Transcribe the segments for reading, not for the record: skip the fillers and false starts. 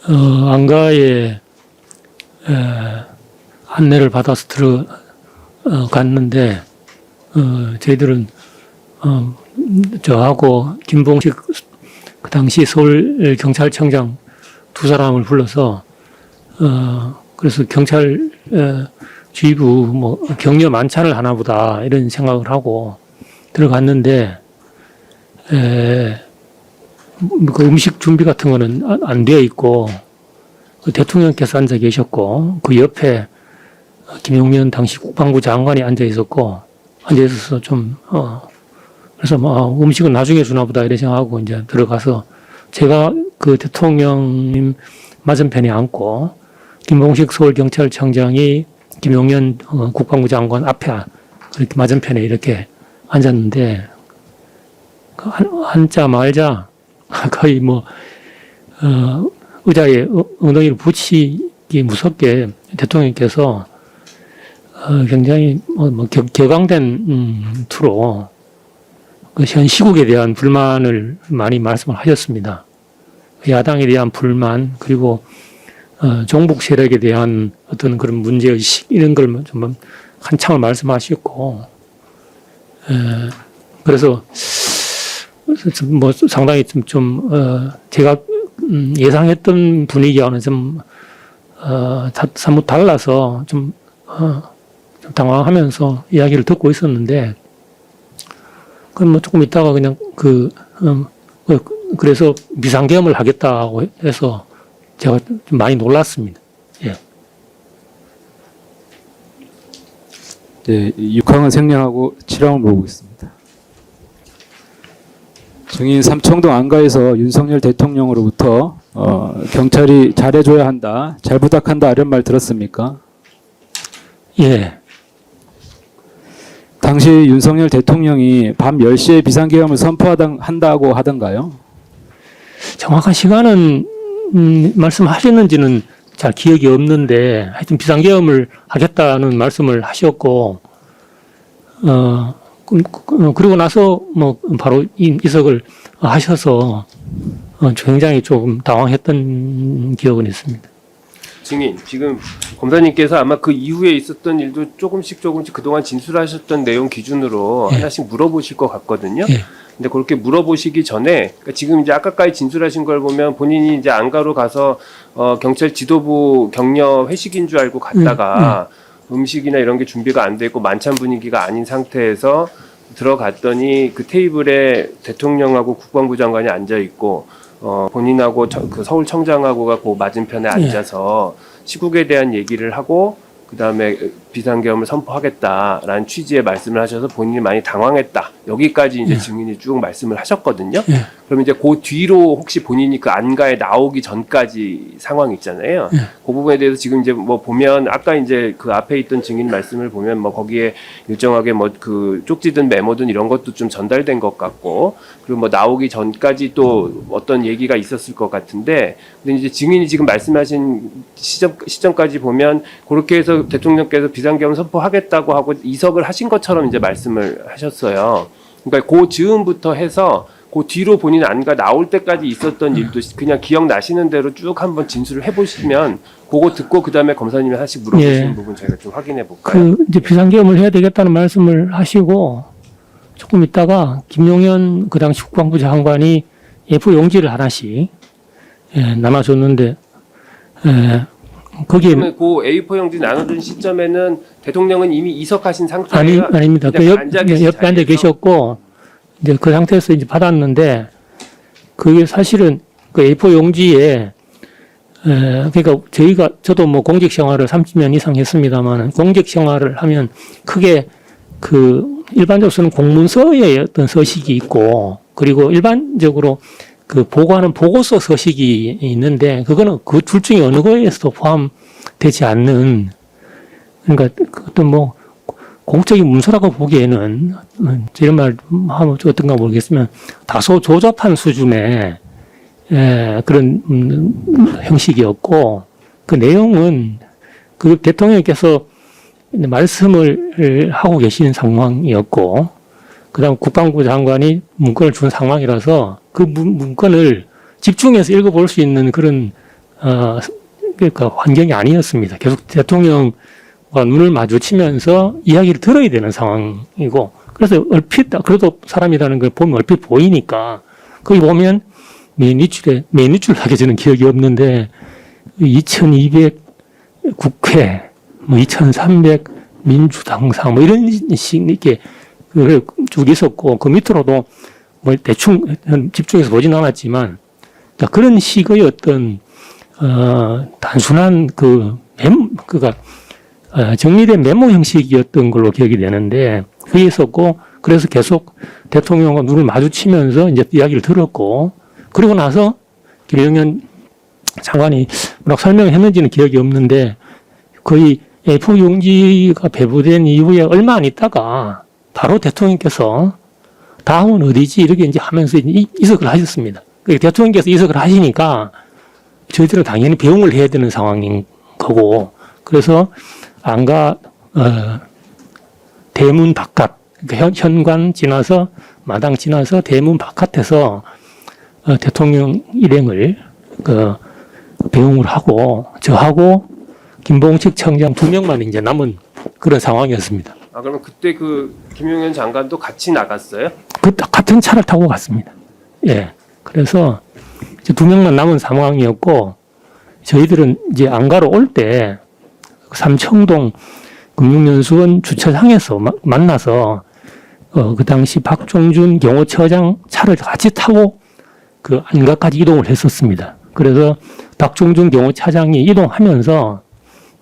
안가에 안내를 받아서 들어갔는데 저희들은 저하고 김봉식 그 당시 서울경찰청장 두 사람을 불러서 그래서 경찰 지휘부 뭐 격려 만찬을 하나 보다 이런 생각을 하고 들어갔는데 그 음식 준비 같은 거는 안 되어 있고 그 대통령께서 앉아 계셨고 그 옆에 김용민 당시 국방부 장관이 앉아 있어서 좀 그래서 뭐 음식은 나중에 주나 보다 이런 생각하고 이제 들어가서 제가 그 대통령님 맞은편에 앉고 김봉식 서울경찰청장이 김용현 국방부 장관 앞에 이렇게 맞은편에 이렇게 앉았는데 앉자 말자 거의 뭐 의자에 엉덩이를 붙이기 무섭게 대통령께서 굉장히 격앙된 투로 그 현 시국에 대한 불만을 많이 말씀을 하셨습니다. 야당에 대한 불만 그리고 종북 세력에 대한 어떤 그런 문제의식 이런 걸 좀 한참을 말씀하셨고 그래서 뭐 상당히 제가 예상했던 분위기와는 좀 사뭇 달라서 좀 당황하면서 이야기를 듣고 있었는데 그럼 뭐 조금 있다가 그냥 그래서 비상계엄을 하겠다고 해서 제가 좀 많이 놀랐습니다. 예. 네, 6항은 생략하고 7항을 물어보겠습니다. 증인 삼청동 안가에서 윤석열 대통령으로부터 경찰이 잘해줘야 한다, 잘 부탁한다 이런 말 들었습니까? 예. 당시 윤석열 대통령이 밤 10시에 비상계엄을 선포한다고 하던가요? 정확한 시간은 말씀하셨는지는 잘 기억이 없는데 하여튼 비상계엄을 하겠다는 말씀을 하셨고 그리고 나서 뭐 바로 이석을 하셔서 굉장히 조금 당황했던 기억은 있습니다. 증인, 지금 검사님께서 아마 그 이후에 있었던 일도 조금씩 그동안 진술하셨던 내용 기준으로 예. 하나씩 물어보실 것 같거든요. 예. 근데 그렇게 물어보시기 전에, 그러니까 지금 이제 아까까지 진술하신 걸 보면 본인이 이제 안가로 가서 경찰 지도부 격려 회식인 줄 알고 갔다가 음식이나 이런 게 준비가 안 돼 있고 만찬 분위기가 아닌 상태에서 들어갔더니 그 테이블에 대통령하고 국방부 장관이 앉아 있고 본인하고 그 서울청장하고가 그 맞은편에 앉아서 시국에 대한 얘기를 하고 그 다음에 비상계엄을 선포하겠다라는 취지의 말씀을 하셔서 본인이 많이 당황했다. 여기까지 이제 증인이 쭉 말씀을 하셨거든요. 그럼 이제 그 뒤로 혹시 본인이 그 안가에 나오기 전까지 상황 있잖아요. 그 부분에 대해서 지금 이제 뭐 보면 아까 이제 그 앞에 있던 증인 말씀을 보면 뭐 거기에 일정하게 뭐 그 쪽지든 메모든 이런 것도 좀 전달된 것 같고 그리고 뭐 나오기 전까지 또 어떤 얘기가 있었을 것 같은데 근데 이제 증인이 지금 말씀하신 시점까지 보면 그렇게 해서 대통령께서 비상계엄 선포하겠다고 하고 이석을 하신 것처럼 이제 말씀을 하셨어요. 그러니까 그 즈음부터 해서 그 뒤로 본인 안가 나올 때까지 있었던 일도 그냥 기억나시는 대로 쭉 한번 진술을 해보시면 그거 듣고 그 다음에 검사님이 하나씩 물어보시는 부분 저희가 좀 확인해 볼까요? 이제 비상계엄을 해야 되겠다는 말씀을 하시고 조금 있다가 김용현 그 당시 국방부 장관이 A4 용지를 하나씩 나눠줬는데 거기에 그러면 그 A4 용지 나눠준 시점에는 대통령은 이미 이석하신 상태예요? 아닙니다. 그 옆에 앉아 계셨고 이제 그 상태에서 이제 받았는데 그게 사실은 그 A4 용지에 그러니까 저도 뭐 공직 생활을 30년 이상 했습니다만 공직 생활을 하면 크게 그 일반적으로 쓰는 공문서의 어떤 서식이 있고 그리고 일반적으로 그 보고하는 보고서 서식이 있는데 그거는 그 둘 중에 어느 거에서도 포함되지 않는 그러니까 어떤 뭐 공적인 문서라고 보기에는 이런 말 하면 어떤가 모르겠으면 다소 조잡한 수준의 그런 형식이었고 그 내용은 그 대통령께서 말씀을 하고 계신 상황이었고 그다음 국방부 장관이 문건을 준 상황이라서 그 문건을 집중해서 읽어볼 수 있는 그런 그러니까 환경이 아니었습니다. 계속 대통령과 눈을 마주치면서 이야기를 들어야 되는 상황이고, 그래서 얼핏, 그래도 사람이라는 걸 보면 얼핏 보이니까, 거기 보면 메인 유출을 하게 되는 기억이 없는데, 2200 국회, 2300 민주당사, 이런 식, 이렇게, 쭉 있었고, 그 밑으로도 대충 집중해서 보진 않았지만, 그러니까 그런 식의 어떤, 단순한 정리된 메모 형식이었던 걸로 기억이 되는데, 그게 있었고, 그래서 계속 대통령과 눈을 마주치면서 이제 이야기를 들었고, 그러고 나서 김영현 장관이 뭐라고 설명을 했는지는 기억이 없는데, 거의 A4 용지가 배부된 이후에 얼마 안 있다가 바로 대통령께서 다음은 어디지? 이렇게 이제 하면서 이석을 하셨습니다. 대통령께서 이석을 하시니까 저희들은 당연히 배웅을 해야 되는 상황인 거고, 그래서 안가 대문 바깥, 그러니까 현관 지나서 마당 지나서 대문 바깥에서 대통령 일행을 배웅을 하고 저하고 김봉식 청장 2명만 이제 남은 그런 상황이었습니다. 아, 그러면 그때 김용현 장관도 같이 나갔어요? 같은 차를 타고 갔습니다. 예. 그래서 이제 2명만 남은 상황이었고, 저희들은 이제 안가로 올 때 삼청동 금융연수원 주차장에서 만나서 그 당시 박종준 경호처장 차를 같이 타고 그 안가까지 이동을 했었습니다. 그래서 박종준 경호차장이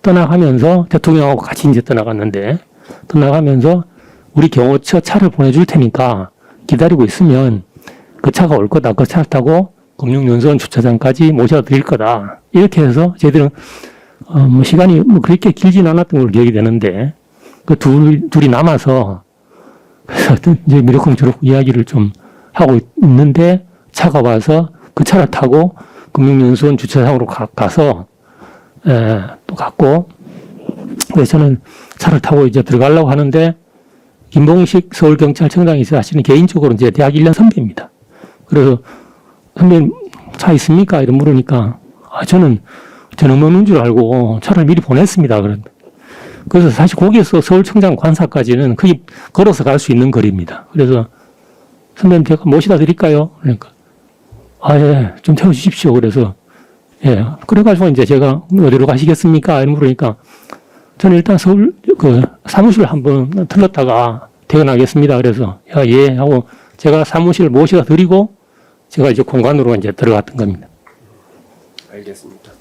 떠나가면서 대통령하고 같이 이제 떠나갔는데, 떠나가면서 우리 경호처 차를 보내줄 테니까 기다리고 있으면 그 차가 올 거다. 그 차를 타고 금융연수원 주차장까지 모셔다 드릴 거다. 이렇게 해서 저희들은 시간이 그렇게 길진 않았던 걸로 기억이 되는데, 그 둘이 남아서 그래서 이제 미륵공주로 이야기를 좀 하고 있는데, 차가 와서 그 차를 타고 금융연수원 주차장으로 가서 또 갔고, 그래서 저는 차를 타고 이제 들어가려고 하는데, 김봉식 서울경찰청장이 사실은 개인적으로 이제 대학 1년 선배입니다. 그래서 선배님 차 있습니까? 이런 물으니까, 저는 없는 줄 알고 차를 미리 보냈습니다. 그래서 사실 거기에서 서울청장 관사까지는 거의 걸어서 갈 수 있는 거리입니다. 그래서 선배님 제가 모시다 드릴까요? 그러니까, 예, 좀 태워주십시오. 그래서, 예, 그래가지고 이제 제가 어디로 가시겠습니까? 이런 물으니까, 저는 일단 서울 사무실 한번 들렀다가 퇴근하겠습니다. 그래서, 예, 하고 제가 사무실 모시다 드리고 제가 이제 공간으로 이제 들어갔던 겁니다. 알겠습니다.